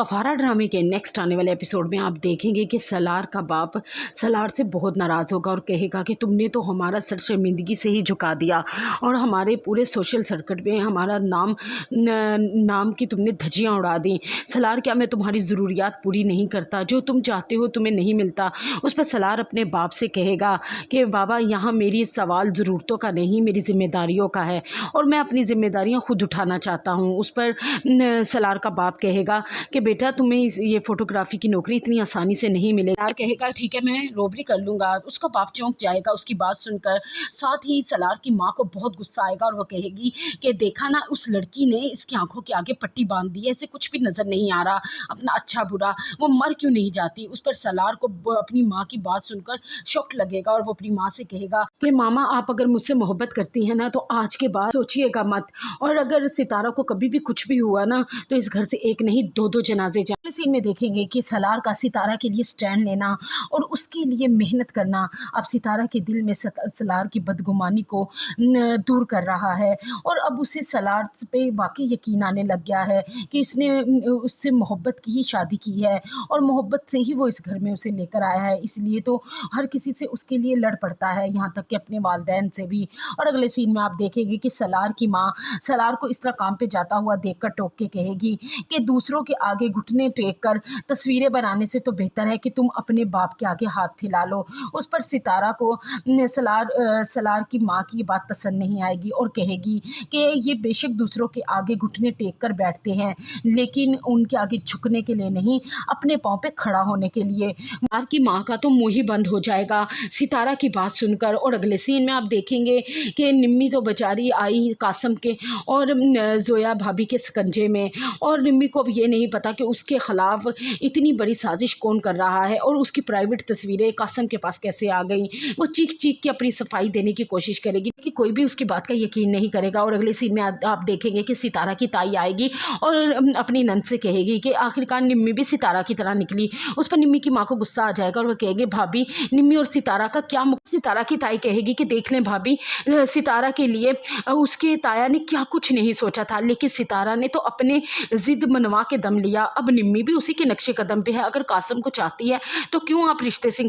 कफारा ड्रामे के नेक्स्ट आने वाले एपिसोड में आप देखेंगे कि सलार का बाप सलार से बहुत नाराज़ होगा और कहेगा कि तुमने तो हमारा सर शर्मिंदगी से ही झुका दिया और हमारे पूरे सोशल सर्किट में हमारा नाम की तुमने धज्जियाँ उड़ा दी। सलार, क्या मैं तुम्हारी ज़रूरियात पूरी नहीं करता? जो तुम चाहते हो तुम्हें नहीं मिलता? उस पर सलार अपने बाप से कहेगा कि बाबा, यहाँ मेरी सवाल ज़रूरतों का नहीं, मेरी ज़िम्मेदारियों का है और मैं अपनी ज़िम्मेदारियाँ खुद उठाना चाहता हूँ। उस पर सलार का बाप कहेगा कि बेटा, तुम्हें ये फ़ोटोग्राफ़ी की नौकरी इतनी आसानी से नहीं मिलेगी। सलार कहेगा ठीक है, मैं रोबरी कर लूँगा। उसका बाप चौंक जाएगा उसकी बात सुनकर। साथ ही सलार की माँ को बहुत गुस्सा आएगा और वो कहेगी कि देखा ना, उस लड़की ने इसकी आंखों के आगे पट्टी बांध दी है, इसे कुछ भी नज़र नहीं आ रहा अपना अच्छा बुरा, वो मर क्यों नहीं जाती। उस पर सलार को अपनी माँ की बात सुनकर शौक लगेगा और वो अपनी माँ से कहेगा कि मामा, आप अगर मुझसे मोहब्बत करती हैं ना तो आज के बाद सोचिएगा मत, और अगर सितारा को कभी भी कुछ भी हुआ ना तो इस घर से एक नहीं दो जनाजे जा। सीन में देखेंगे कि सलार का सितारा के लिए स्टैंड लेना और उसके लिए मेहनत करना अब सितारा के दिल में सलार की बदगुमानी को दूर कर रहा है और अब उसे सलार पे वाकई यकीन आने लग गया है कि इसने उससे मोहब्बत की ही शादी की है और मोहब्बत से ही वो इस घर में उसे लेकर आया है, इसलिए तो हर किसी से उसके लिए लड़ पड़ता है, यहाँ तक कि अपने वालिदैन से भी। और अगले सीन में आप देखेंगे कि सलार की माँ सलार को इस तरह काम पे जाता हुआ देखकर टोक के कहेगी कि दूसरों के आगे घुटने टेक कर तस्वीरें बनाने से तो बेहतर है कि तुम अपने बाप के आगे हाथ फैला लो। उस पर सितारा को सलार की माँ की ये बात पसंद नहीं आएगी और कहेगी कि ये बेशक दूसरों के आगे घुटने टेक कर बैठते हैं लेकिन उनके आगे झुकने के लिए नहीं, अपने पाँव पे खड़ा होने के लिए। सलार की माँ का तो मुँह ही बंद हो जाएगा सितारा की बात सुनकर। और अगले सीन में आप देखेंगे कि निम्मी तो बेचारी आई कासम के और जोया भाभी के शिकंजे में, और निम्मी को अब ये नहीं पता कि उसके खिलाफ इतनी बड़ी साजिश कौन कर रहा है और उसकी प्राइवेट तस्वीरें कासम के पास कैसे आ गई। वो चीख चीख के अपनी सफाई देने की कोशिश करेगी कि कोई भी उसकी बात का यकीन नहीं करेगा। और अगले सीन में आप देखेंगे कि सितारा की ताई आएगी और अपनी नंद से कहेगी कि आखिरकार निम्मी भी सितारा की तरह निकली। उस पर निम्मी की माँ को गुस्सा आ जाएगा और वह कहेगी भाभी, निम्मी और सितारा का क्या सितारा की ताई कहेगी कि देख लें भाभी, सितारा के लिए उसके ताया ने क्या कुछ नहीं सोचा था, लेकिन सितारा ने तो अपने जिद मनवा के दम लिया। अब निम्मी भी उसी के नक्शे कदम पे है, अगर कासम को चाहती है तो क्यों आप रिश्ते से